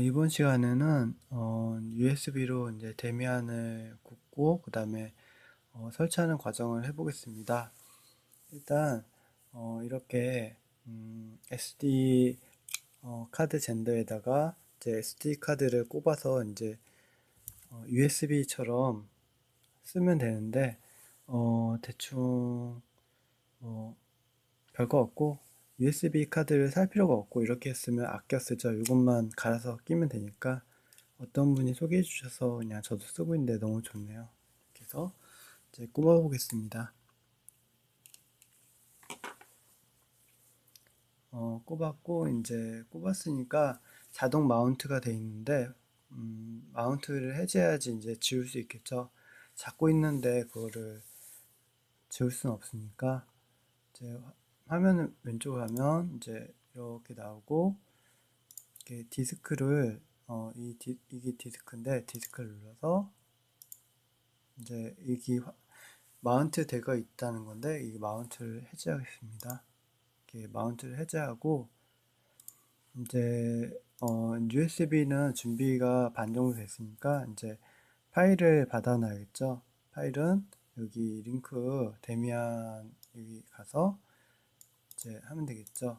이번 시간에는 USB로 이제 데미안을 굽고 그 다음에 설치하는 과정을 해보겠습니다. 일단 이렇게 SD 카드 젠더에다가 이제 SD 카드를 꼽아서 이제 USB처럼 쓰면 되는데 대충 뭐 별거 없고 USB 카드를 살 필요가 없고 이렇게 쓰면 아껴 쓰죠. 이것만 갈아서 끼면 되니까. 어떤 분이 소개해 주셔서 그냥 저도 쓰고 있는데 너무 좋네요. 그래서 이제 꼽아 보겠습니다. 꼽았고 이제 꼽았으니까 자동 마운트가 돼 있는데 마운트를 해제해야지 이제 지울 수 있겠죠. 잡고 있는데 그거를 지울 수는 없으니까 이제 화면을 왼쪽으로 하면 이제 이렇게 나오고 이렇게 디스크를 이게 디스크인데 디스크를 눌러서 이제 이게 마운트 되어 있다는 건데 이 마운트를 해제하겠습니다. 이렇게 마운트를 해제하고 이제 USB는 준비가 반 정도 됐으니까 이제 파일을 받아놔야겠죠. 파일은 여기 링크 데미안 여기 가서 이제 하면 되겠죠.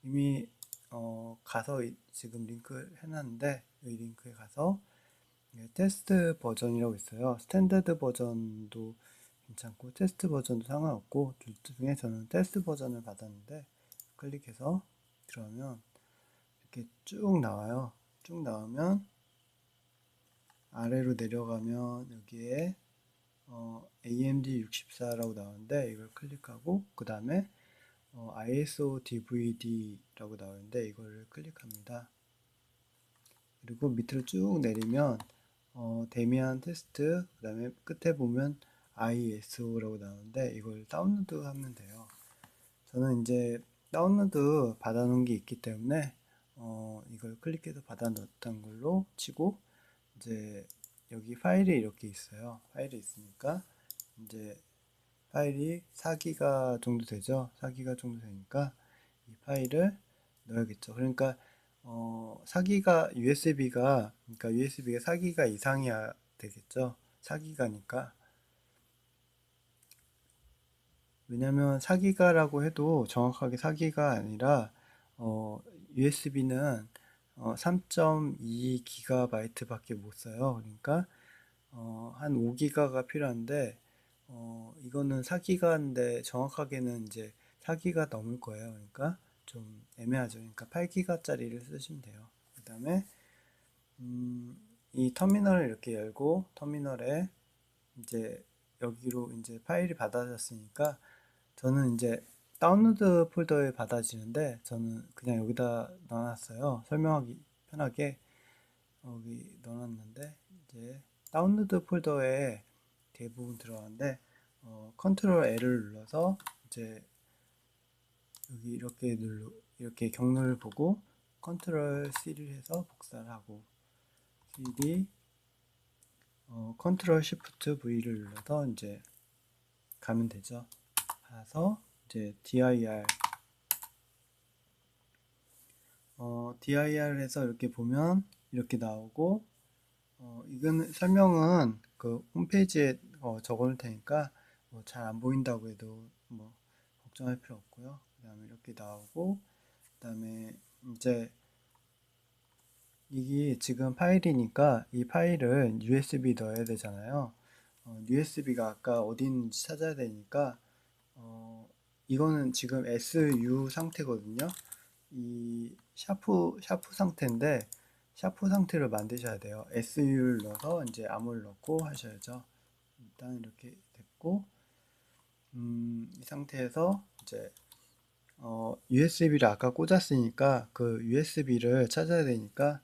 이미 가서 지금 링크 해놨는데 이 링크에 가서 테스트 버전이라고 있어요. 스탠다드 버전도 괜찮고 테스트 버전도 상관없고 둘 중에 저는 테스트 버전을 받았는데 클릭해서 들어가면 이렇게 쭉 나와요. 쭉 나오면 아래로 내려가면 여기에 AMD 64라고 나오는데 이걸 클릭하고 그 다음에 ISO DVD라고 나오는데 이걸 클릭합니다. 그리고 밑으로 쭉 내리면 데미안 테스트 그 다음에 끝에 보면 ISO라고 나오는데 이걸 다운로드 하면 돼요. 저는 이제 다운로드 받아놓은 게 있기 때문에 이걸 클릭해서 받아놓았던 걸로 치고 이제 여기 파일이 이렇게 있어요. 파일이 있으니까 이제 파일이 4기가 정도 되죠. 4기가 정도 되니까 이 파일을 넣어야겠죠. 그러니까 4기가 USB가 그러니까 USB가 4기가 이상이야 되겠죠. 4기가니까 왜냐면 4기가라고 해도 정확하게 4기가 아니라 USB는 3.2GB 밖에 못 써요. 그러니까 한 5기가가 필요한데 이거는 4기가인데 정확하게는 이제 4기가 넘을 거예요. 그러니까 좀 애매하죠. 그러니까 8기가짜리를 쓰시면 돼요. 그 다음에 이 터미널을 이렇게 열고 터미널에 이제 여기로 이제 파일이 받아졌으니까 저는 이제 다운로드 폴더에 받아지는데 저는 그냥 여기다 넣어놨어요. 설명하기 편하게 여기 넣어놨는데 이제 다운로드 폴더에 대부분 들어가는데 컨트롤 L을 눌러서 이제 여기 이렇게 경로를 보고 컨트롤 C를 해서 복사를 하고 CD 컨트롤 Shift V를 눌러서 이제 가면 되죠. 가서 이제 dir 해서 이렇게 보면 이렇게 나오고 이거는 설명은 그 홈페이지에 적어 놓을 테니까 뭐 잘 안 보인다고 해도 뭐 걱정할 필요 없고요. 그 다음에 이렇게 나오고 그 다음에 이제 이게 지금 파일이니까 이 파일을 USB 넣어야 되잖아요. USB가 아까 어디 있는지 찾아야 되니까 이거는 지금 SU 상태거든요. 이 샤프 상태인데 샤프 상태를 만드셔야 돼요. SU를 넣어서 이제 암호를 넣고 하셔야죠. 일단 이렇게 됐고 이 상태에서 이제 USB를 아까 꽂았으니까 그 USB를 찾아야 되니까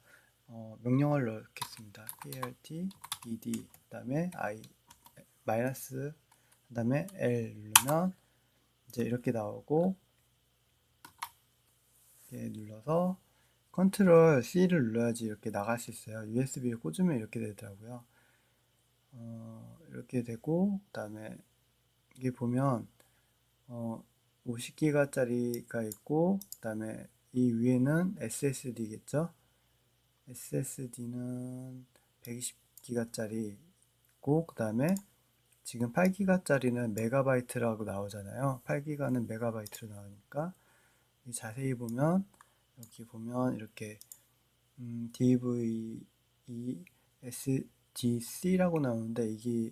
명령을 넣겠습니다. plt ed 그 다음에 i 마이너스 그 다음에 L 누르면 이제 이렇게 나오고 이렇게 눌러서 컨트롤 C를 눌러야지 이렇게 나갈 수 있어요. USB를 꽂으면 이렇게 되더라고요. 이렇게 되고 그 다음에 이게 보면 50기가짜리가 있고 그 다음에 이 위에는 SSD겠죠. SSD는 120기가짜리고, 그 다음에 지금 8기가짜리는 메가바이트라고 나오잖아요. 8기가는 메가바이트로 나오니까 자세히 보면 여기 보면 이렇게 DVE-SDC라고 나오는데 이게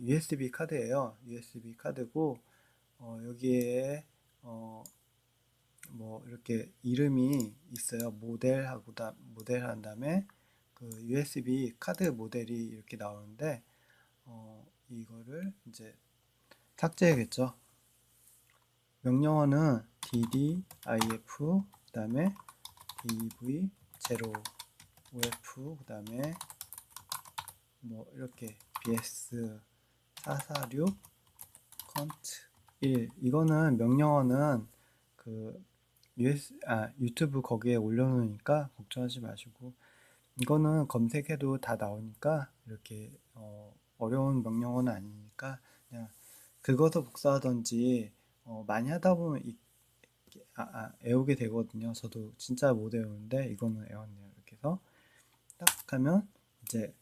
USB 카드예요. USB 카드고 여기에 뭐 이렇게 이름이 있어요. 모델 한 다음에 그 USB 카드 모델이 이렇게 나오는데 이거를 이제 삭제해야겠죠. 명령어는 ddif 그 다음에 dv0of 그 다음에 뭐 이렇게 bs 446 cont 1 이거는 명령어는 그 유튜브 거기에 올려놓으니까 걱정하지 마시고 이거는 검색해도 다 나오니까 이렇게 어려운 명령어는 아니니까 그냥 긁어서 복사하던지 많이 하다 보면 애우게 되거든요. 저도 진짜 못 외우는데 이거는 애웠네요. 이렇게 해서 딱 하면 이제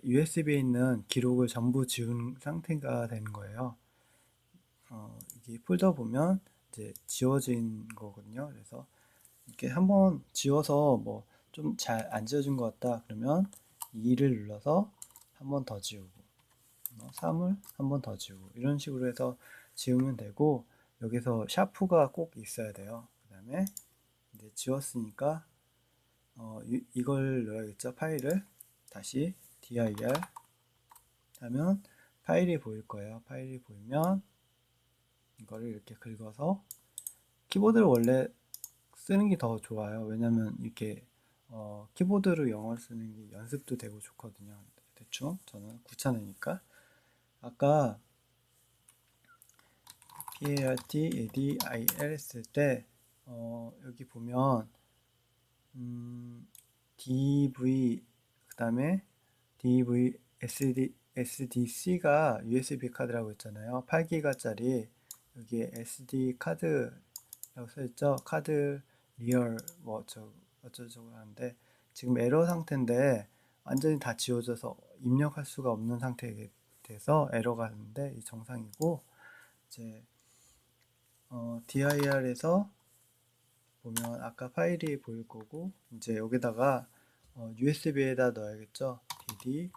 USB에 있는 기록을 전부 지운 상태가 되는 거예요. 이게 폴더 보면 이제 지워진 거거든요. 그래서 이렇게 한번 지워서 뭐 좀 잘 안 지워진 것 같다 그러면 2를 눌러서 한 번 더 지우고 3을 한 번 더 지우고 이런 식으로 해서 지우면 되고 여기서 샤프가 꼭 있어야 돼요. 그 다음에 이제 지웠으니까 이걸 넣어야겠죠. 파일을 다시 dir 하면 파일이 보일 거예요. 파일이 보이면 이거를 이렇게 긁어서 키보드를 원래 쓰는 게 더 좋아요. 왜냐면 이렇게 키보드로 영어를 쓰는 게 연습도 되고 좋거든요. 대충 저는 귀찮으니까 아까 PART, ADIL 쓸 때 여기 보면 DV 그 다음에 DV SDC가 USB 카드라고 했잖아요. 8기가짜리 여기에 SD 카드라고 써있죠. 카드 리얼 뭐 어쩌고저쩌고 하는데 지금 에러 상태인데 완전히 다 지워져서 입력할 수가 없는 상태에 돼서 에러가 있는데 이 정상이고 이제 dir에서 보면 아까 파일이 보일 거고 이제 여기다가 USB에다 넣어야겠죠. ddif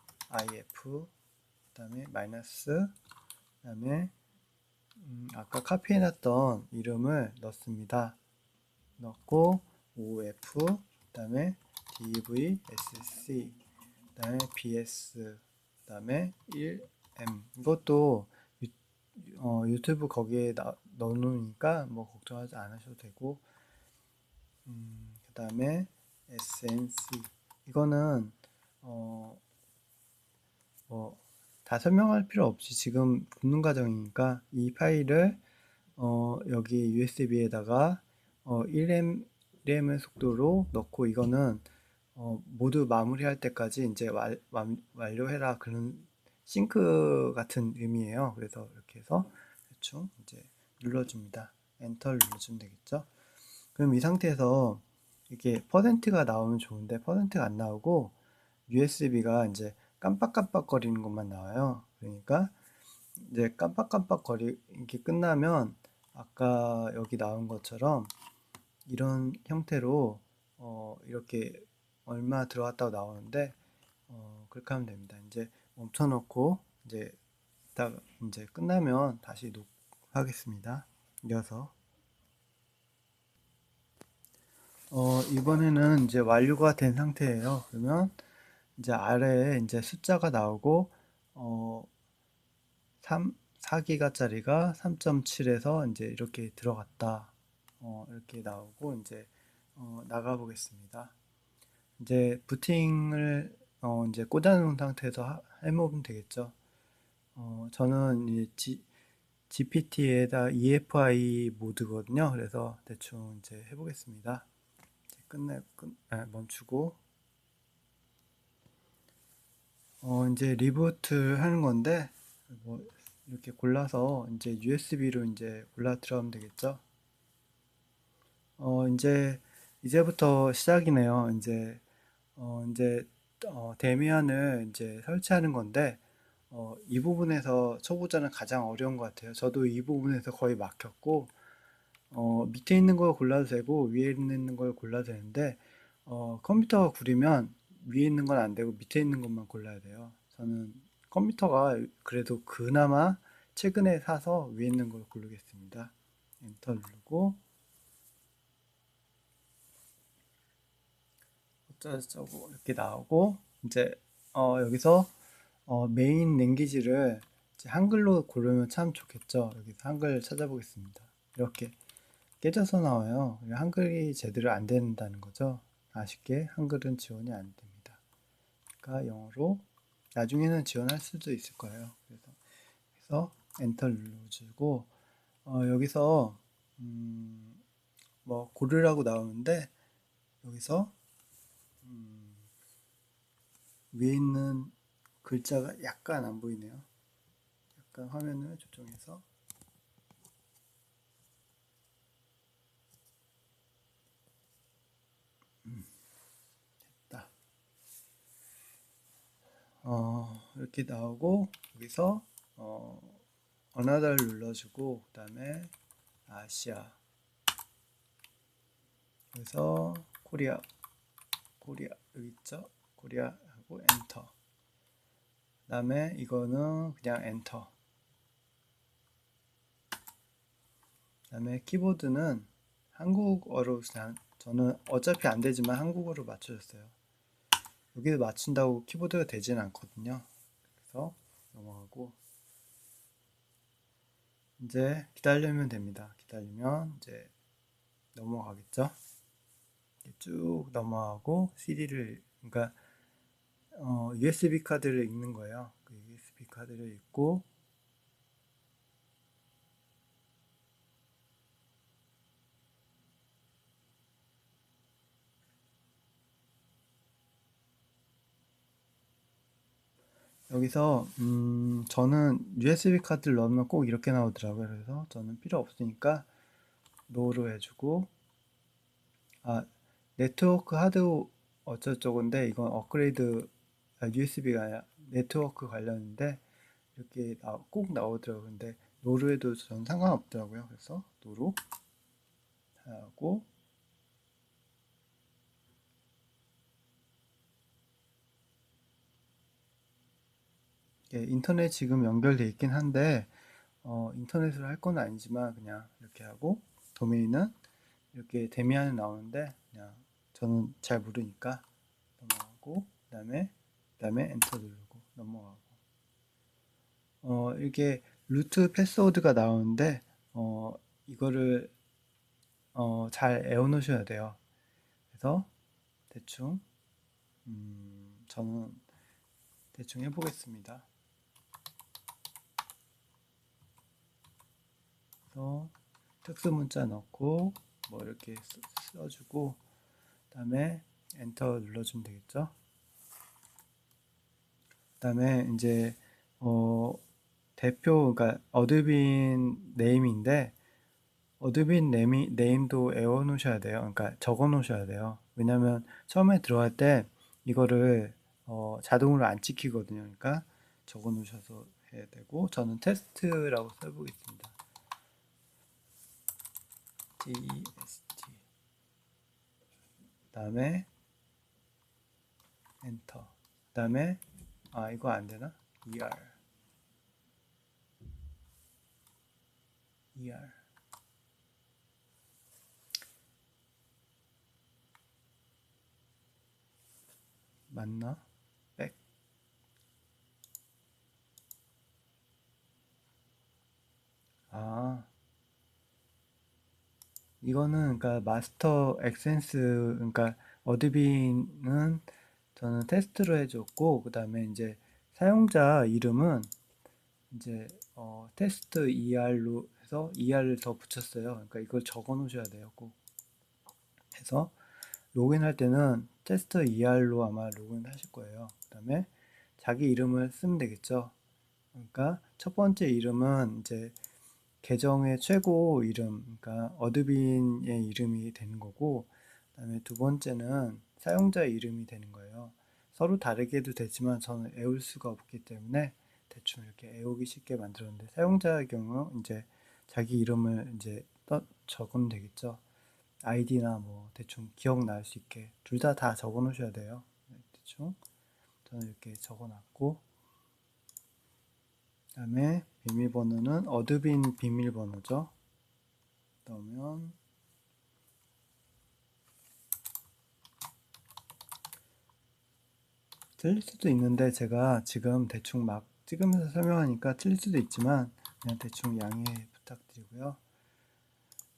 그 다음에 마이너스 그 다음에 아까 카피해놨던 이름을 넣습니다. 넣고 of 그 다음에 dvsc 그 다음에 bs 그 다음에 1m 이것도 유튜브 거기에 넣어놓으니까 뭐 걱정하지 않으셔도 되고 그 다음에 snc 이거는 뭐 다 설명할 필요 없이 지금 굽는 과정이니까 이 파일을 여기 USB에다가 1M의 속도로 넣고 이거는 모두 마무리할 때까지 이제 완료해라 그런 싱크 같은 의미예요. 그래서 이렇게 해서 대충 이제 눌러줍니다. 엔터를 눌러주면 되겠죠. 그럼 이 상태에서 이렇게 퍼센트가 나오면 좋은데 퍼센트가 안 나오고 USB가 이제 깜빡깜빡거리는 것만 나와요. 그러니까 이제 깜빡깜빡거리게 끝나면 아까 여기 나온 것처럼 이런 형태로 이렇게 얼마 들어갔다고 나오는데 그렇게 하면 됩니다. 이제 멈춰놓고 이제 이따가 이제 끝나면 다시 녹화하겠습니다. 이어서 이번에는 이제 완료가 된 상태예요. 그러면 이제 아래에 이제 숫자가 나오고 4기가짜리가 3.7에서 이제 이렇게 들어갔다. 이렇게 나오고 이제 나가 보겠습니다. 이제 부팅을 이제 꽂아놓은 상태에서 해보면 되겠죠. 저는 이 GPT에다 EFI 모드거든요. 그래서 대충 이제 해보겠습니다. 멈추고 이제 리부트 하는 건데 뭐 이렇게 골라서 이제 USB로 이제 올라 들어가면 되겠죠. 이제 이제부터 시작이네요. 이제 데미안을 이제 설치하는 건데, 이 부분에서 초보자는 가장 어려운 것 같아요. 저도 이 부분에서 거의 막혔고, 밑에 있는 걸 골라도 되고, 위에 있는 걸 골라도 되는데, 컴퓨터가 구리면 위에 있는 건 안 되고, 밑에 있는 것만 골라야 돼요. 저는 컴퓨터가 그래도 그나마 최근에 사서 위에 있는 걸 고르겠습니다. 엔터 누르고, 어쩌고저쩌고 이렇게 나오고, 이제, 여기서 메인 랭귀지를 이제 한글로 고르면 참 좋겠죠. 여기서 한글 찾아보겠습니다. 이렇게 깨져서 나와요. 한글이 제대로 안 된다는 거죠. 아쉽게 한글은 지원이 안 됩니다. 그러니까 영어로 나중에는 지원할 수도 있을 거예요. 그래서 엔터 눌러주고 여기서 음, 뭐 고르라고 나오는데 여기서 음, 위에 있는 글자가 약간 안 보이네요. 약간 화면을 조정해서 딱 이렇게 나오고 여기서 어, 어나더를 눌러주고 그다음에 아시아 그래서 코리아 여기 있죠? 코리아 하고 엔터 그다음에 이거는 그냥 엔터 그다음에 키보드는 한국어로 그냥 저는 어차피 안 되지만 한국어로 맞춰줬어요. 여기서 맞춘다고 키보드가 되진 않거든요. 그래서 넘어가고 이제 기다리면 됩니다. 기다리면 이제 넘어가겠죠? 쭉 넘어가고 CD를 그러니까 USB 카드를 읽는 거예요. 그 USB 카드를 읽고 여기서 저는 USB 카드를 넣으면 꼭 이렇게 나오더라고요. 그래서 저는 필요 없으니까 노로 해주고 아 네트워크 하드 어쩌고저쩌고인데 이건 업그레이드 USB가 아니라 네트워크 관련인데 이렇게 꼭 나오더라고요. 근데 노로 해도 전 상관없더라고요. 그래서 노로 하고 인터넷 지금 연결돼 있긴 한데 인터넷으로 할 건 아니지만 그냥 이렇게 하고 도메인은 이렇게 데미안이 나오는데 그냥 저는 잘 모르니까 넘어가고 그다음에 엔터 누르고 넘어가고 이렇게 루트 패스워드가 나오는데 이거를 잘 외워 놓으셔야 돼요. 그래서 대충 저는 대충 해보겠습니다. 그래서 특수 문자 넣고 뭐 이렇게 써주고 그다음에 엔터 눌러주면 되겠죠. 그다음에 이제 어, 대표 그러니까 어드빈 네임인데 어드빈 네임도 외워 놓으셔야 돼요. 그러니까 적어 놓으셔야 돼요. 왜냐면 처음에 들어갈 때 이거를 자동으로 안 찍히거든요. 그러니까 적어 놓으셔서 해야 되고 저는 테스트라고 써보겠습니다. TST 그다음에 엔터 그다음에 이거 안 되나? ER 맞나? 백 아, 이거는 그러니까 마스터 엑센스 그러니까 어드빈은 저는 테스트로 해줬고 그다음에 이제 사용자 이름은 이제 테스트 ER로 해서 ER을 더 붙였어요. 그러니까 이걸 적어 놓으셔야 돼요. 꼭 해서 로그인할 때는 테스트 ER로 아마 로그인 하실 거예요. 그다음에 자기 이름을 쓰면 되겠죠. 그러니까 첫 번째 이름은 이제 계정의 최고 이름, 그러니까 어드빈의 이름이 되는 거고, 그다음에 두 번째는 사용자 이름이 되는 거예요. 서로 다르게 해도 되지만 저는 외울 수가 없기 때문에 대충 이렇게 외우기 쉽게 만들었는데, 사용자의 경우 이제 자기 이름을 이제 적으면 되겠죠. 아이디나 뭐 대충 기억날 수 있게 둘 다 적어 놓으셔야 돼요. 대충 저는 이렇게 적어 놨고, 그다음에 비밀번호는 어드빈 비밀번호죠. 그러면 틀릴 수도 있는데 제가 지금 대충 막 찍으면서 설명하니까 틀릴 수도 있지만 그냥 대충 양해 부탁드리고요.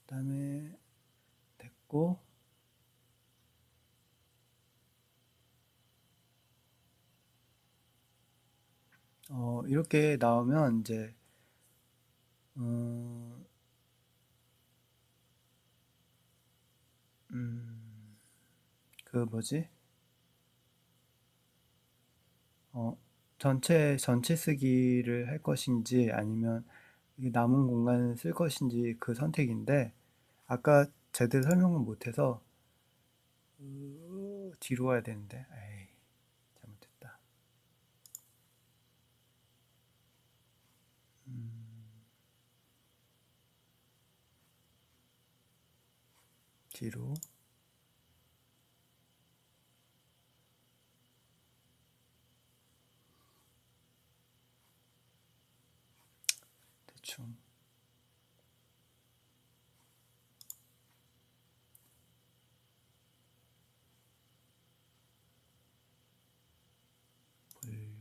그다음에 됐고, 이렇게 나오면 이제 음, 음, 그 뭐지? 어, 전체 쓰기를 할 것인지 아니면 이 남은 공간을 쓸 것인지 그 선택인데, 아까 제대로 설명을 못해서 뒤로 와야 되는데, 에이, 잘못했다. 뒤로 대충 볼륨.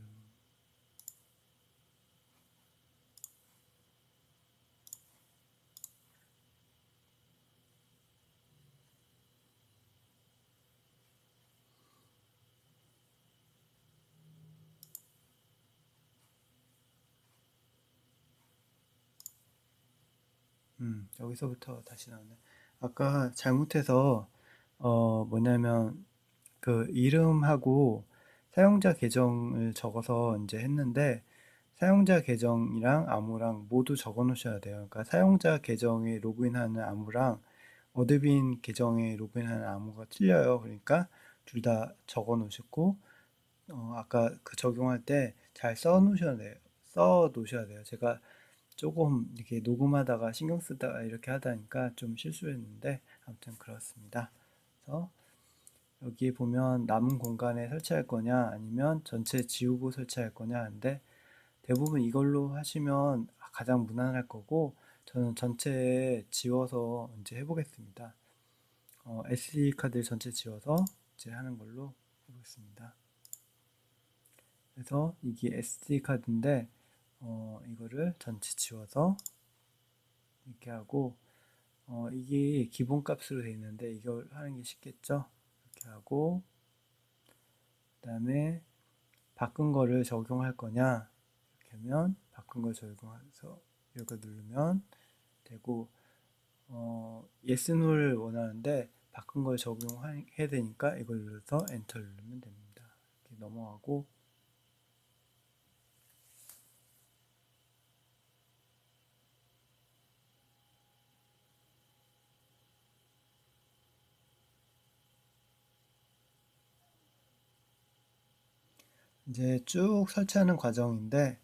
여기서부터 다시 나오네. 아까 잘못해서 뭐냐면 그 이름하고 사용자 계정을 적어서 이제 했는데, 사용자 계정이랑 암호랑 모두 적어 놓으셔야 돼요. 그러니까 사용자 계정에 로그인하는 암호랑 어드빈 계정에 로그인하는 암호가 틀려요. 그러니까 둘 다 적어 놓으셨고, 아까 그 적용할 때 잘 써 놓으셔야 돼요. 써 놓으셔야 돼요. 제가 조금 이렇게 녹음하다가 신경 쓰다가 이렇게 하다니까 좀 실수했는데 아무튼 그렇습니다. 그래서 여기 보면 남은 공간에 설치할 거냐 아니면 전체 지우고 설치할 거냐 하는데, 대부분 이걸로 하시면 가장 무난할 거고, 저는 전체 지워서 이제 해보겠습니다. SD 카드 전체 지워서 이제 하는 걸로 해보겠습니다. 그래서 이게 SD 카드인데 이거를 전체 지워서 이렇게 하고, 이게 기본 값으로 되어 있는데 이걸 하는 게 쉽겠죠? 이렇게 하고, 그 다음에 바꾼 거를 적용할 거냐, 이렇게 하면 바꾼 걸 적용해서 이렇게 누르면 되고, yes, no를 원하는데 바꾼 걸 적용해야 되니까 이걸 눌러서 엔터 누르면 됩니다. 이렇게 넘어가고, 이제 쭉 설치하는 과정인데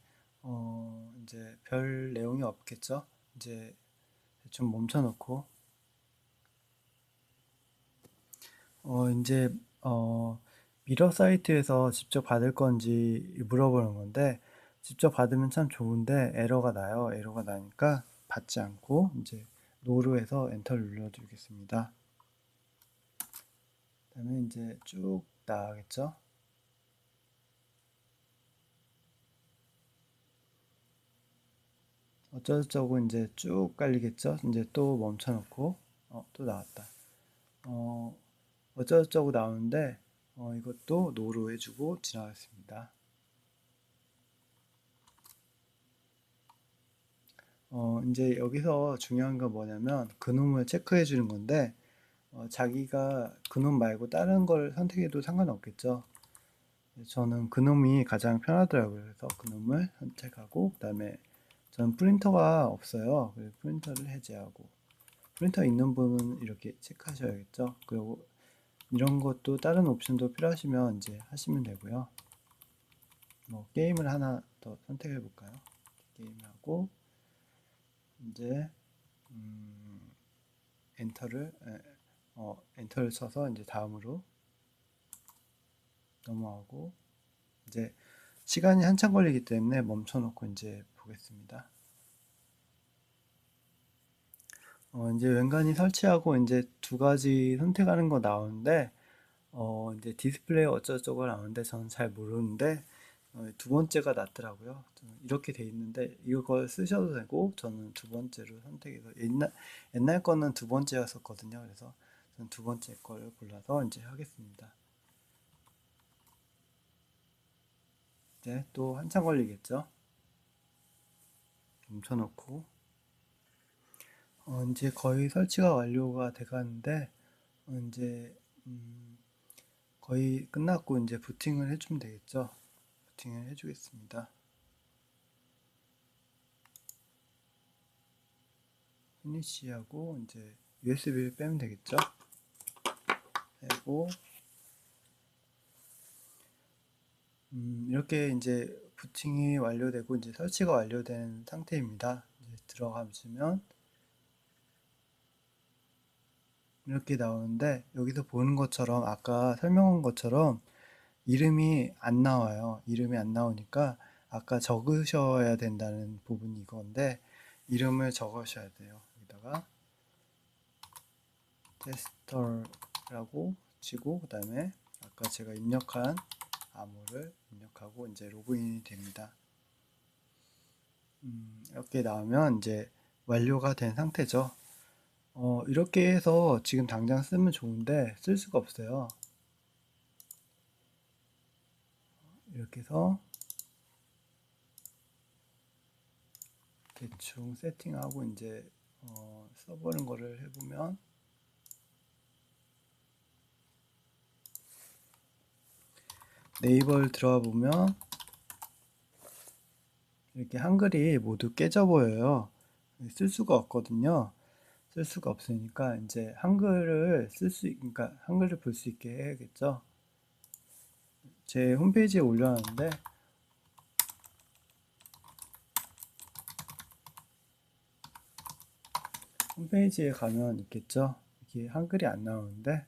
이제 별 내용이 없겠죠? 이제 좀 멈춰놓고 이제 미러 사이트에서 직접 받을 건지 물어보는 건데, 직접 받으면 참 좋은데 에러가 나요. 에러가 나니까 받지 않고 이제 노로 해서 엔터를 눌러주겠습니다. 그다음에 이제 쭉 나가겠죠? 어쩌고저쩌고 이제 쭉 깔리겠죠? 이제 또 멈춰놓고 또 나왔다. 어, 어쩌고저쩌고 나오는데 이것도 노로 해주고 지나가겠습니다. 이제 여기서 중요한 건 뭐냐면 그놈을 체크해 주는 건데, 자기가 그놈 말고 다른 걸 선택해도 상관없겠죠. 저는 그놈이 가장 편하더라고요. 그래서 그놈을 선택하고, 그다음에 저는 프린터가 없어요. 그래서 프린터를 해제하고, 프린터 있는 분은 이렇게 체크하셔야겠죠. 그리고 이런 것도 다른 옵션도 필요하시면 이제 하시면 되고요. 뭐 게임을 하나 더 선택해 볼까요? 게임하고 이제 엔터를 엔터를 쳐서 이제 다음으로 넘어가고 이제 시간이 한참 걸리기 때문에 멈춰놓고 이제 보겠습니다. 이제 웬간히 설치하고 이제 두 가지 선택하는 거 나오는데 이제 디스플레이 어쩌고저쩌고 나오는데 저는 잘 모르는데 두 번째가 낫더라고요. 저는 이렇게 돼 있는데 이걸 쓰셔도 되고 저는 두 번째로 선택해서 옛날 거는 두 번째였었거든요. 그래서 저는 두 번째 걸 골라서 이제 하겠습니다. 이제 또 한참 걸리겠죠. 멈춰놓고 이제 거의 설치가 완료가 돼가는데 이제 거의 끝났고 이제 부팅을 해주면 되겠죠. 부팅을 해주겠습니다. 피니시하고 이제 USB를 빼면 되겠죠. 빼고 이렇게 이제 부팅이 완료되고 이제 설치가 완료된 상태입니다. 이제 들어가시면 이렇게 나오는데 여기서 보는 것처럼 아까 설명한 것처럼 이름이 안 나와요. 이름이 안 나오니까 아까 적으셔야 된다는 부분이 이건데 이름을 적으셔야 돼요. 여기다가 테스터라고 치고 그 다음에 아까 제가 입력한 암호를 입력하고 이제 로그인이 됩니다. 이렇게 나오면 이제 완료가 된 상태죠. 이렇게 해서 지금 당장 쓰면 좋은데 쓸 수가 없어요. 이렇게 해서 대충 세팅하고 이제 써보는 거를 해보면 네이버를 들어가 보면 이렇게 한글이 모두 깨져 보여요. 쓸 수가 없거든요. 쓸 수가 없으니까 이제 한글을 그러니까 한글을 볼 수 있게 해야겠죠. 제 홈페이지에 올려놨는데 홈페이지에 가면 있겠죠. 이게 한글이 안 나오는데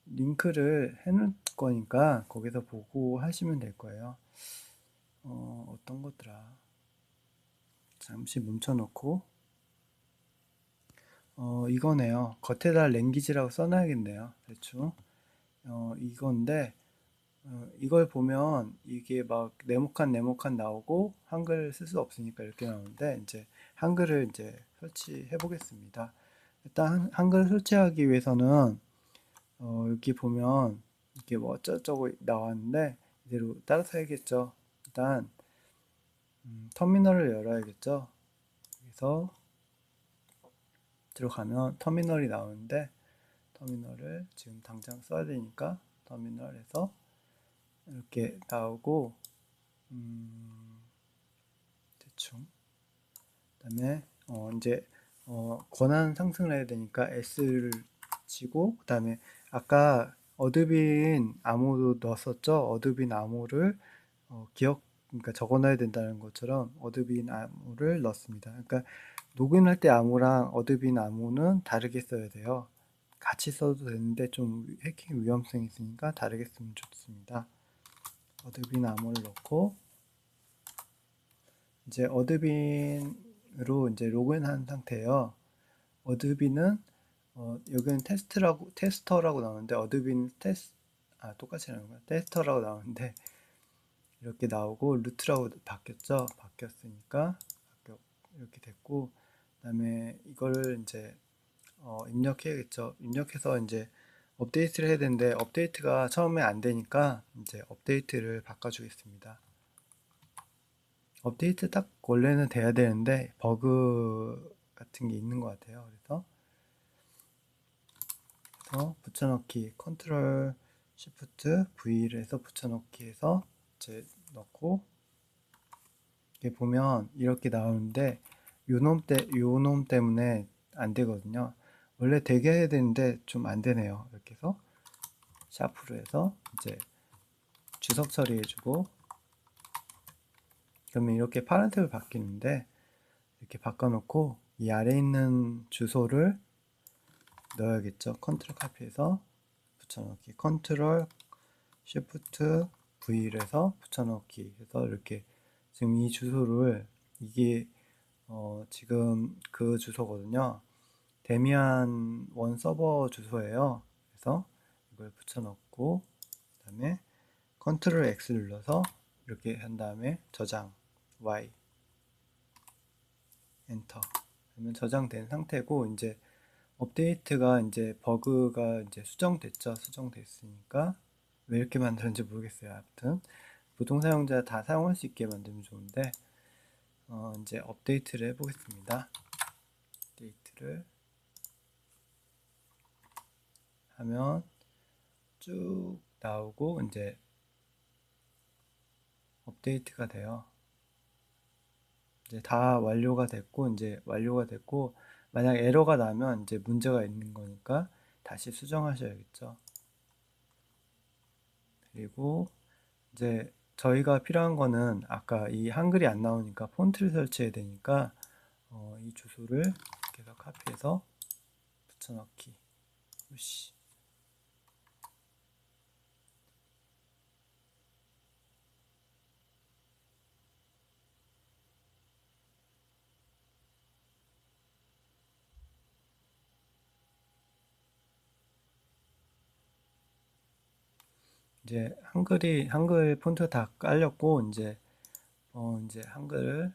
링크를 해놓을 거니까 거기서 보고 하시면 될 거예요. 어떤 것더라. 잠시 멈춰놓고 이거네요. 겉에다 랭귀지라고 써놔야겠네요. 대충 이건데 이걸 보면 이게 막 네모칸 나오고 한글 쓸 수 없으니까 이렇게 나오는데 이제 한글을 이제 설치해 보겠습니다. 일단 한글 설치하기 위해서는 여기 보면 이게 뭐 어쩌고저쩌고 나왔는데 이대로 따라서 해야겠죠. 일단 터미널을 열어야겠죠. 그래서 들어가면 터미널이 나오는데 터미널을 지금 당장 써야 되니까 터미널에서 이렇게 나오고 대충 그다음에 이제 권한 상승을 해야 되니까 S를 치고 그다음에 아까 어드빈 암호도 넣었었죠. 어드빈 암호를 그러니까 적어놔야 된다는 것처럼 어드빈 암호를 넣습니다. 그러니까 로그인할 때 암호랑 어드빈 암호는 다르게 써야 돼요. 같이 써도 되는데 좀 해킹 위험성이 있으니까 다르게 쓰면 좋습니다. 어드빈 암호를 넣고 이제 어드빈으로 이제 로그인한 상태예요. 어드빈은 여기는 테스터라고 나오는데 어드빈 똑같이 나오는 거야. 테스터라고 나오는데 이렇게 나오고 루트라고 바뀌었죠. 바뀌었으니까 이렇게 됐고 그다음에 이거를 이제 입력해야겠죠. 입력해서 이제 업데이트를 해야 되는데 업데이트가 처음에 안 되니까 이제 업데이트를 바꿔주겠습니다. 업데이트 딱 원래는 돼야 되는데 버그 같은 게 있는 것 같아요. 그래서 붙여넣기 컨트롤 시프트 V를 해서 붙여넣기 해서 이제 넣고 이렇게 보면 이렇게 나오는데 요놈 때문에 안 되거든요. 원래 되게 해야 되는데 좀 안 되네요. 이렇게 해서 샤프로 해서 이제 주석 처리해주고, 그러면 이렇게 파란색으로 바뀌는데, 이렇게 바꿔놓고 이 아래에 있는 주소를 넣어야겠죠. 컨트롤 카피해서 붙여넣기, 컨트롤 쉬프트 V를 해서 붙여넣기 해서 이렇게 지금 이 주소를, 이게 지금 그 주소거든요. 데미안 원 서버 주소예요. 그래서 이걸 붙여넣고, 그 다음에 컨트롤 X 눌러서 이렇게 한 다음에 저장 Y 엔터. 그러면 저장된 상태고, 이제 업데이트가 이제 버그가 이제 수정됐죠. 수정됐으니까 왜 이렇게 만드는지 모르겠어요. 아무튼 보통 사용자 다 사용할 수 있게 만들면 좋은데, 이제 업데이트를 해보겠습니다. 업데이트를 하면 쭉 나오고 이제 업데이트가 돼요. 이제 다 완료가 됐고, 만약 에러가 나면 이제 문제가 있는 거니까 다시 수정하셔야겠죠. 그리고 이제 저희가 필요한 거는 아까 이 한글이 안 나오니까 폰트를 설치해야 되니까 이 주소를 계속 카피해서 붙여넣기. 우씨. 이제 한글 폰트 다 깔렸고, 이제 한글을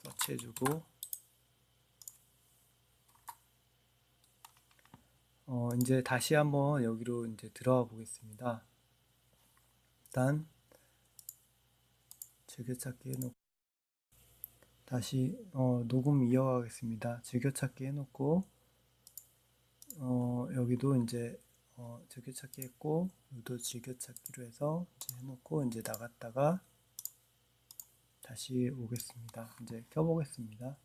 서치해주고, 이제 다시 한번 여기로 이제 들어가 보겠습니다. 일단 즐겨찾기 해놓고 다시 녹음 이어가겠습니다. 즐겨찾기 해놓고, 여기도 이제 즐겨찾기 했고, 여기도 즐겨찾기로 해서 이제 해놓고 이제 나갔다가 다시 오겠습니다. 이제 켜보겠습니다.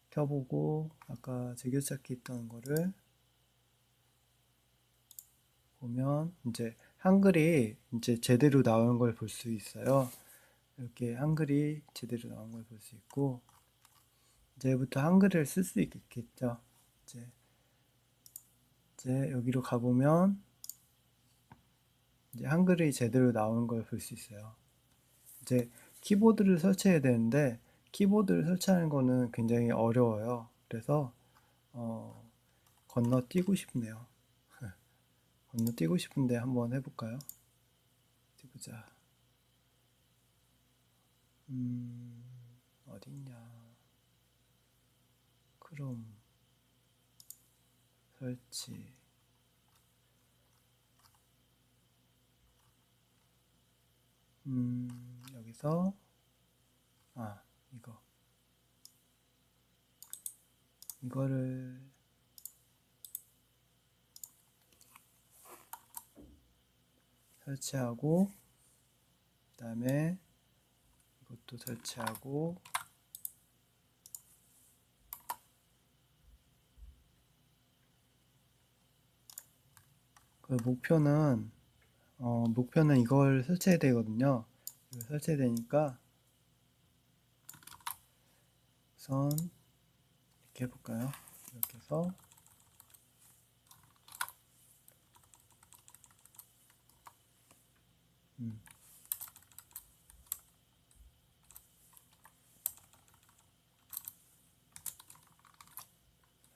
켜보고 아까 즐겨찾기 했던 거를 보면 이제 한글이 이제 제대로 나오는 걸 볼 수 있어요. 이렇게 한글이 제대로 나온 걸 볼 수 있고, 이제부터 한글을 쓸 수 있겠죠. 이제 여기로 가보면 이제 한글이 제대로 나오는 걸 볼 수 있어요. 이제 키보드를 설치해야 되는데, 키보드를 설치하는 거는 굉장히 어려워요. 그래서 건너뛰고 싶네요. 건너뛰고 싶은데 한번 해볼까요? 뛰보자. 어딨냐. 크롬 설치. 여기서 이거를 설치하고, 그 다음에 이것도 설치하고, 그 목표는 이걸 설치해야 되거든요. 이걸 설치해야 되니까 우선 이렇게 해볼까요? 이렇게 해서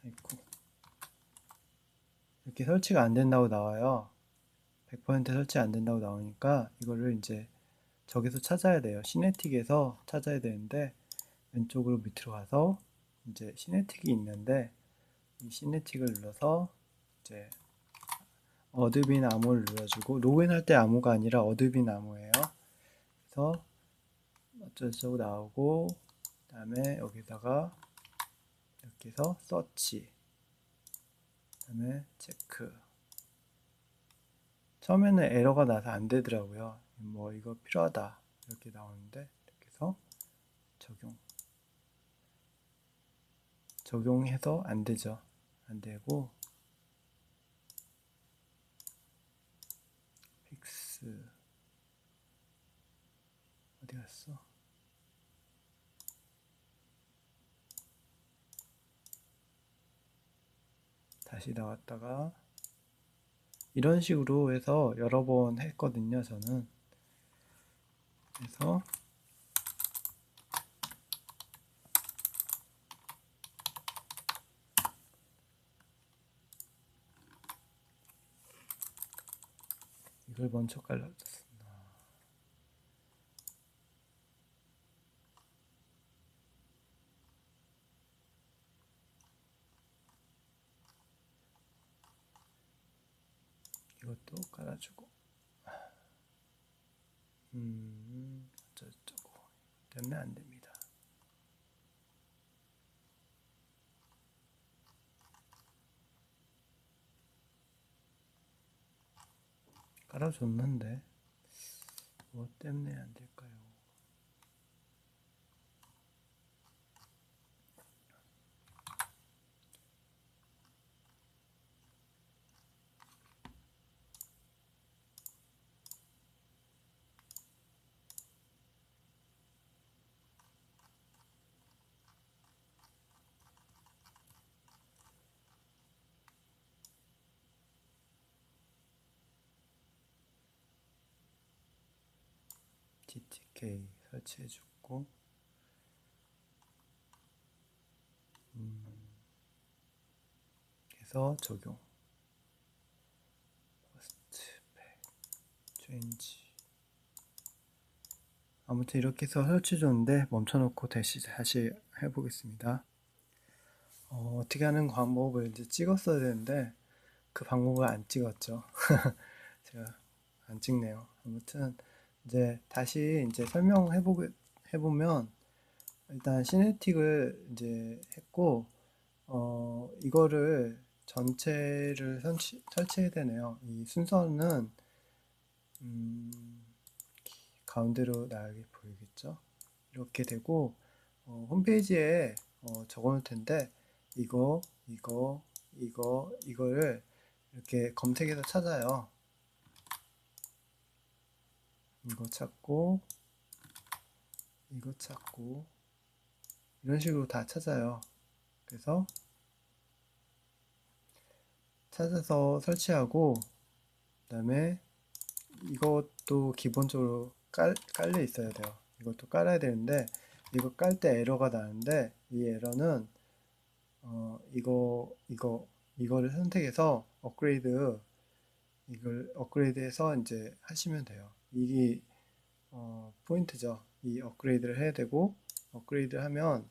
아이고, 이렇게 설치가 안 된다고 나와요. 100% 설치 안 된다고 나오니까 이거를 이제 저기서 찾아야 돼요. 시네틱에서 찾아야 되는데, 왼쪽으로 밑으로 가서 이제 시네틱이 있는데, 이 시네틱을 눌러서 이제 어드빈 암호를 눌러주고, 로그인할 때 암호가 아니라 어드빈 암호예요. 그래서 어쩌고저쩌고 나오고, 그 다음에 여기다가 이렇게 해서 서치, 그 다음에 체크. 처음에는 에러가 나서 안 되더라고요. 뭐 이거 필요하다 이렇게 나오는데, 이렇게 해서 적용해서 안 되죠. 안 되고, 어디 갔어? 다시 나왔다가 이런 식으로 해서 여러 번 했거든요, 저는. 그래서 이걸 먼저 깔아줬어. 이것도 깔아주고. 어쩌고 때문에 안 됩니다. 깔아줬는데 뭐 때문에 안 될까요? GTK 설치해주고 해서 적용. change. 아무튼 이렇게 해서 설치해줬는데 멈춰놓고 다시 해보겠습니다. 어떻게 하는 방법을 이제 찍었어야 되는데 그 방법을 안 찍었죠. 제가 안 찍네요. 아무튼 이제 다시 이제 해보면 일단 시네틱을 이제 했고 이거를 전체를 설치해야 되네요. 이 순서는 가운데로 나가게 보이겠죠? 이렇게 되고 홈페이지에 적어 놓을 텐데 이거를 이렇게 검색해서 찾아요. 이거 찾고 이런 식으로 다 찾아요. 그래서 찾아서 설치하고 그 다음에 이것도 기본적으로 깔려 있어야 돼요. 이것도 깔아야 되는데 이거 깔 때 에러가 나는데 이 에러는 이거를 선택해서 이걸 업그레이드해서 이제 하시면 돼요. 이게 포인트죠. 이 업그레이드를 해야 되고 업그레이드 하면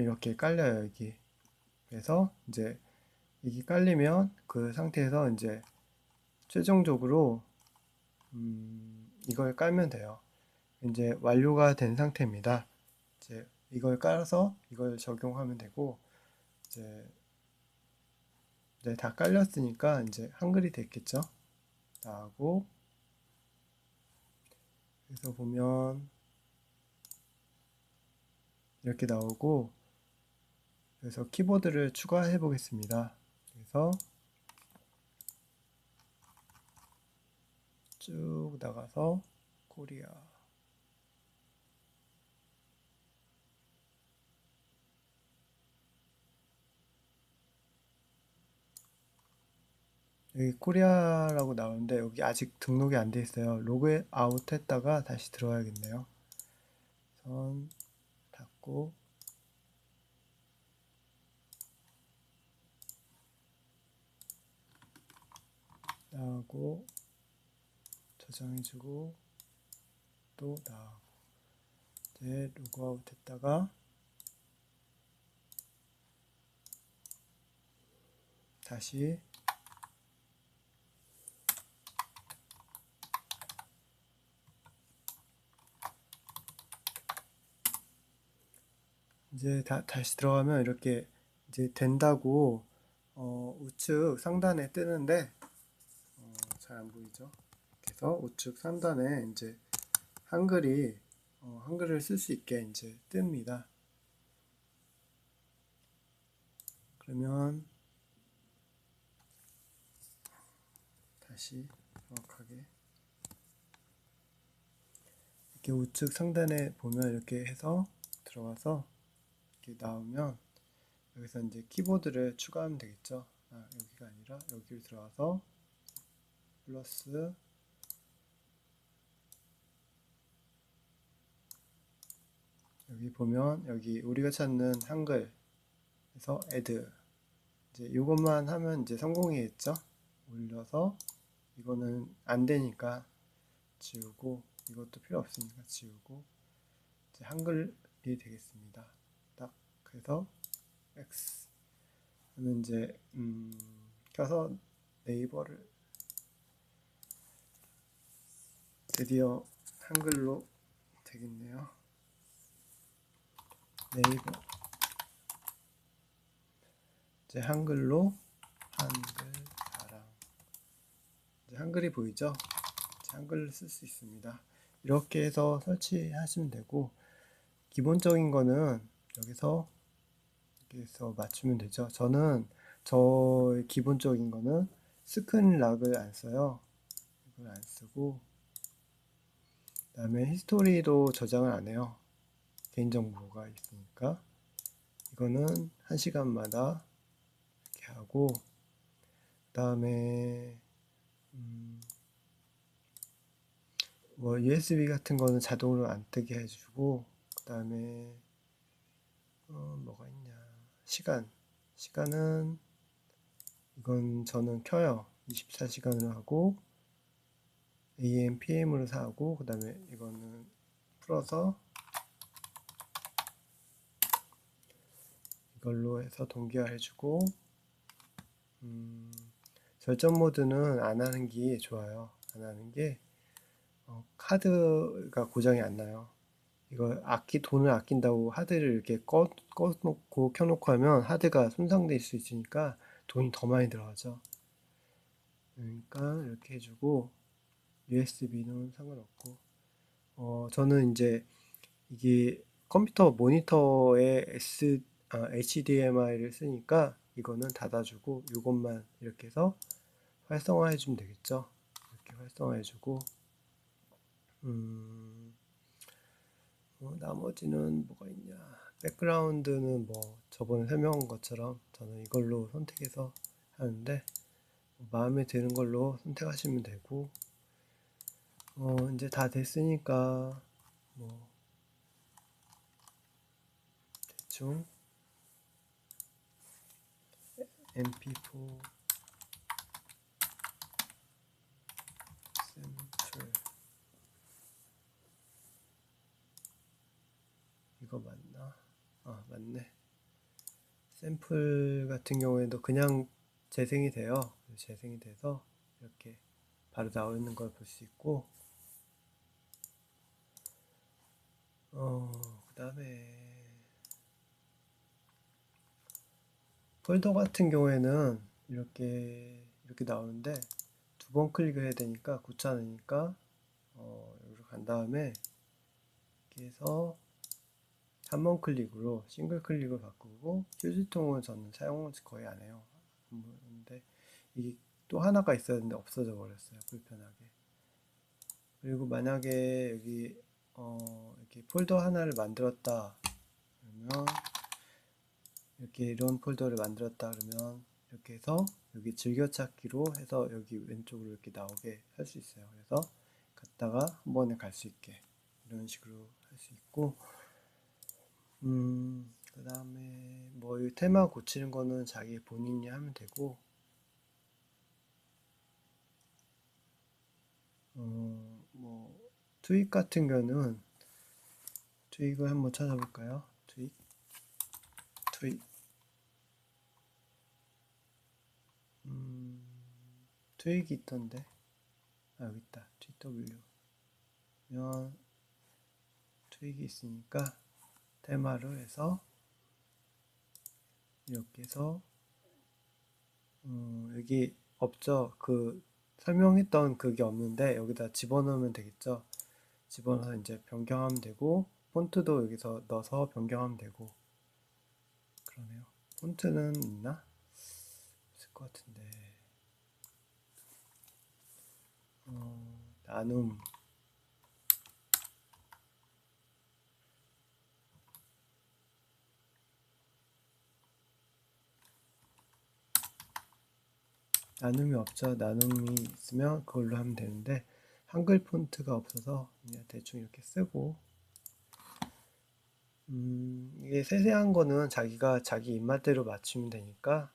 이렇게 깔려요. 여기. 그래서 이제 이게 깔리면 그 상태에서 이제 최종적으로 이걸 깔면 돼요. 이제 완료가 된 상태입니다. 이제 이걸 깔아서 이걸 적용하면 되고 이제 다 깔렸으니까 이제 한글이 됐겠죠. 나오고 그래서 보면 이렇게 나오고 그래서 키보드를 추가해 보겠습니다. 그래서 쭉 나가서 코리아 여기 코리아라고 나오는데 여기 아직 등록이 안 돼 있어요. 로그 아웃 했다가 다시 들어와야겠네요. 선 닫고 나가고 저장해주고 또 나가고 이제 로그아웃 했다가 다시 이제 다시 들어가면 이렇게 이제 된다고 우측 상단에 뜨는데 잘 안 보이죠? 그래서 우측 상단에 이제 한글을 쓸 수 있게 이제 뜹니다. 그러면 다시 정확하게 이렇게 우측 상단에 보면 이렇게 해서 들어가서 이렇게 나오면 여기서 이제 키보드를 추가하면 되겠죠. 여기가 아니라 여기를 들어가서 플러스 여기 보면 여기 우리가 찾는 한글에서 add 이제 이것만 하면 이제 성공이겠죠. 올려서 이거는 안 되니까 지우고 이것도 필요 없으니까 지우고 이제 한글이 되겠습니다. 딱 그래서 X 하면 이제 켜서 네이버를 드디어 한글로 되겠네요. 네이버 이제 한글로 한글 자랑 이제 한글이 보이죠? 이제 한글을 쓸 수 있습니다. 이렇게 해서 설치하시면 되고 기본적인 거는 여기서 맞추면 되죠. 저는 기본적인 거는 스크린 락을 안 써요. 이걸 안 쓰고 그 다음에 히스토리도 저장을 안 해요. 개인정보가 있으니까 이거는 1시간마다 이렇게 하고 그 다음에 뭐 USB 같은 거는 자동으로 안 뜨게 해주고 그 다음에 뭐가 있냐 시간은 이건 저는 켜요. 24시간으로 하고 AM, PM으로 사고 그 다음에 이거는 풀어서 이걸로 해서 동기화 해주고 절전 모드는 안 하는 게 좋아요. 안 하는 게 카드가 고장이 안 나요. 이거 돈을 아낀다고 하드를 이렇게 꺼놓고 켜놓고 하면 하드가 손상될 수 있으니까 돈이 더 많이 들어가죠. 그러니까 이렇게 해주고 USB는 상관없고 저는 이제 이게 컴퓨터 모니터에 HDMI를 쓰니까 이거는 닫아주고 이것만 이렇게 해서 활성화 해주면 되겠죠. 이렇게 활성화 해주고 나머지는 뭐가 있냐 백그라운드는 뭐 저번에 설명한 것처럼 저는 이걸로 선택해서 하는데 마음에 드는 걸로 선택하시면 되고 이제 다 됐으니까 뭐 대충 mp4 샘플 이거 맞나? 맞네. 샘플 같은 경우에도 그냥 재생이 돼요. 재생이 돼서 이렇게 바로 나와 있는 걸 볼 수 있고 그 다음에 폴더 같은 경우에는 이렇게 나오는데 두 번 클릭을 해야 되니까 귀찮으니까 여기로 간 다음에 이렇게 해서 한 번 클릭으로 싱글 클릭을 바꾸고 휴지통은 저는 사용을 거의 안 해요. 근데 이게 또 하나가 있었는데 없어져 버렸어요. 불편하게. 그리고 만약에 여기 이렇게 폴더 하나를 만들었다 그러면 이렇게 이런 폴더를 만들었다 그러면 이렇게 해서 여기 즐겨찾기로 해서 여기 왼쪽으로 이렇게 나오게 할 수 있어요. 그래서 갔다가 한 번에 갈 수 있게 이런 식으로 할 수 있고 그 다음에 뭐 이 테마 고치는 거는 자기 본인이 하면 되고 뭐 트윅 같은 경우는 트윅을 한번 찾아볼까요? 트윅 트윅이 있던데 여기 있다. TW 면 트윅이 있으니까 테마를 해서 이렇게 해서 여기 없죠. 그 설명했던 그게 없는데 여기다 집어넣으면 되겠죠. 집어넣어서 이제 변경하면 되고 폰트도 여기서 넣어서 변경하면 되고 그러네요. 폰트는 있나? 없을 것 같은데 나눔이 없죠. 나눔이 있으면 그걸로 하면 되는데 한글 폰트가 없어서 그냥 대충 이렇게 쓰고, 이게 세세한 거는 자기가 자기 입맛대로 맞추면 되니까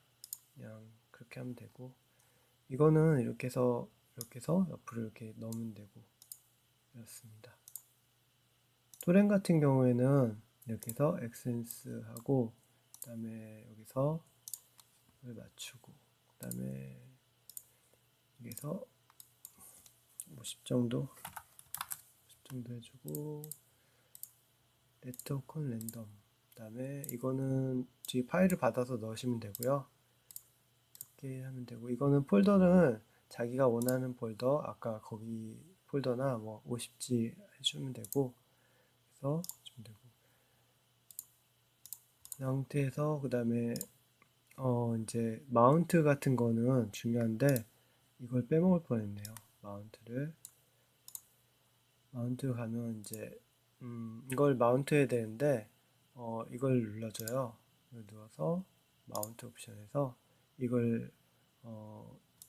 그냥 그렇게 하면 되고, 이거는 이렇게 해서 옆으로 이렇게 넣으면 되고 이렇습니다. 토렌 같은 경우에는 이렇게 해서 엑센스 하고, 그 다음에 여기서 이걸 맞추고, 그 다음에 여기서 뭐 10 정도 해주고, 레터콘 랜덤, 그 다음에 이거는 지금 파일을 받아서 넣으시면 되고요. 이렇게 하면 되고, 이거는 폴더는 자기가 원하는 폴더, 아까 거기 폴더나 뭐 50G 해주면 되고, 그래서 해주면 되고, 그 상태에서 그 다음에 이제 마운트 같은 거는 중요한데 이걸 빼먹을 뻔했네요. 마운트 가면 이제 이걸 마운트 해야 되는데 이걸 눌러줘요. 이걸 누워서 마운트 옵션에서 이걸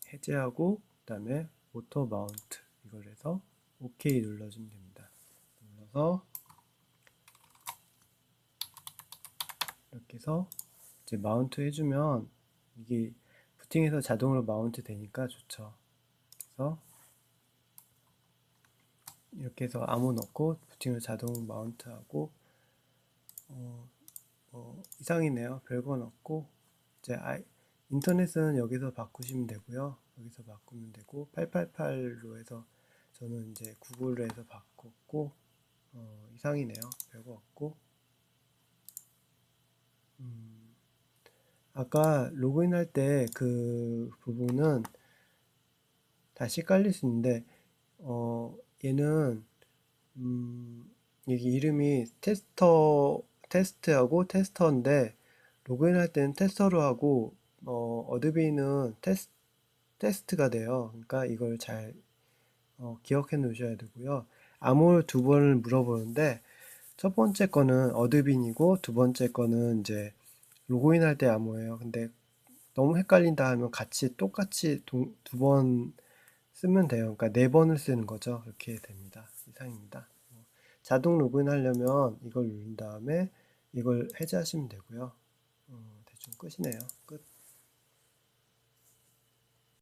해제하고, 그 다음에 오토 마운트 이걸 해서 OK 눌러주면 됩니다. 눌러서 이렇게 해서 이제 마운트 해주면 이게 부팅해서 자동으로 마운트 되니까 좋죠. 그래서 이렇게 해서 아무 넣고 부팅을 자동 마운트하고, 이상이네요. 별건 없고, 이제 인터넷은 여기서 바꾸시면 되고요. 여기서 바꾸면 되고, 888로 해서 저는 이제 구글로 해서 바꿨고, 이상이네요. 별거 없고, 아까 로그인할 때 그 부분은 다시 깔릴 수 있는데, 얘는 여기 이름이 테스트하고 테스터인데, 로그인할 때는 테스터로 하고, 어드비는 테스트가 돼요. 그러니까 이걸 잘 기억해 놓으셔야 되고요. 암호를 두 번을 물어보는데, 첫 번째 거는 어드빈이고, 두 번째 거는 이제 로그인할 때 암호예요. 근데 너무 헷갈린다 하면 같이 똑같이 두 번 쓰면 돼요. 그러니까 네 번을 쓰는 거죠. 이렇게 됩니다. 이상입니다. 자동 로그인 하려면 이걸 누른 다음에 이걸 해제하시면 되고요. 대충 끝이네요. 끝.